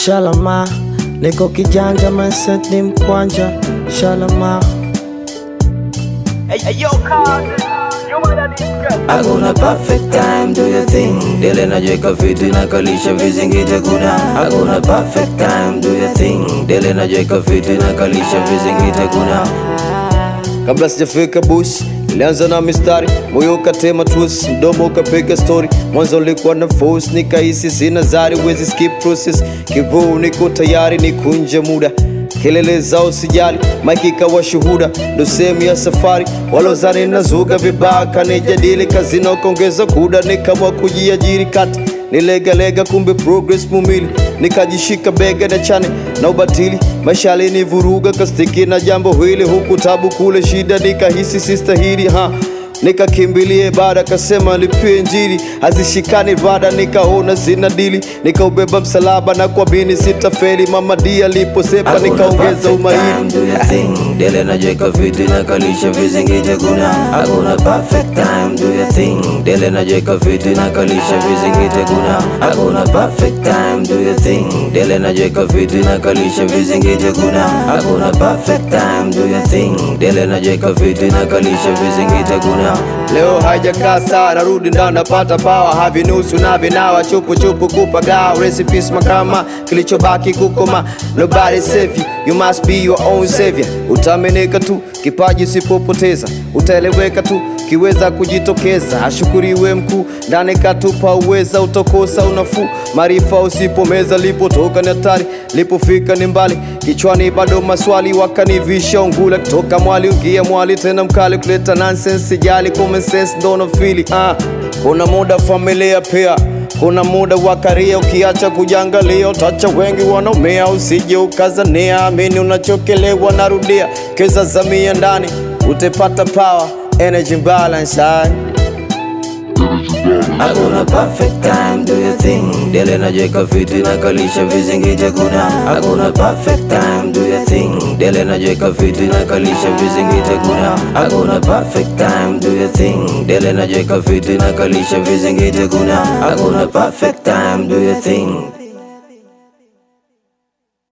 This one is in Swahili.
Shalama, niko kijanja, mindset ni mkwanja. Shalama. Hakuna perfect time, do your thing. Dele najiweka fiti na kalisha vizingiti kuna. Hakuna perfect time, do your thing. Dele najiweka fiti na kalisha vizingiti kuna. Kabla sijafika bush, nilianza na mistari, moyo ukatema twist, mdomo ukapiga story. Mwanzo ulikuwa na force, nikahisi sina zari, wezi skip process. Kivuu niko tayari, nikunje muda, kelele zao sijali, maiki ikawa shuhuda. Ndo sehemu ya safari, walozani nazuga vibaka, nijadili kazina ukaongeza kuda. Nikaamua kujiajiri kati, nilegalega kumbe progress mumili. Nikajishika bega na chane na ubatili, maisha yalinivuruga kastiki na jambo hili. Huku tabu kule shida, nikahisi sistahili nikakimbilie baada, kasema lipie njiri, hazishikani rada, nikaona zina dili. Nikaubeba msalaba na kuamini sitafeli, mama dia liposepa nikaongeza umahiri. Dele najiweka fiti na kalisha vizingiti kuna. Hakuna perfect time, do your thing. Dele najiweka fiti na kalisha vizingiti kuna. Hakuna perfect time, do your thing. Dele najiweka fiti na kalisha vizingiti kuna. Hakuna perfect time, do your thing. Dele najiweka fiti na kalisha vizingiti kuna. Leo haijakaa saa, narudi ndani napata power. Havi nusu na vinawa, chupu chupu kupagawa. Recipes makama, kilichobaki kukoma. Nobody save you, you must be your own savior. Utameneka tu, kipaji usipopoteza. Utaeleweka tu, kiweza kujitokeza. Ashukuriwe mkuu, ndani katupa uweza. Utakosa unafuu, maarifa usipomeza. Lipotoka ni hatari, lipofika ni mbali. Kichwani bado maswali, wakanivisha ungula. Kutoka mwali ungia mwali, tena mkali kuleta nonsense. Sijali common sense, don't feel kuna muda familia pia, kuna muda wa karia. Ukiacha kujangalia utacha wengi wanaumia. Usije ukazania, amini unachokelewa. Narudia, keza zamia ndani, utapata power, energy balance. Hakuna perfect time, do your thing. Dele najiweka fiti na kalisha vizingiti kuna. Hakuna perfect time, do your thing. Dele najiweka fiti na kalisha vizingiti kuna. Hakuna perfect time, do your thing. Dele najiweka fiti na kalisha vizingiti kuna. Hakuna perfect time, do your thing.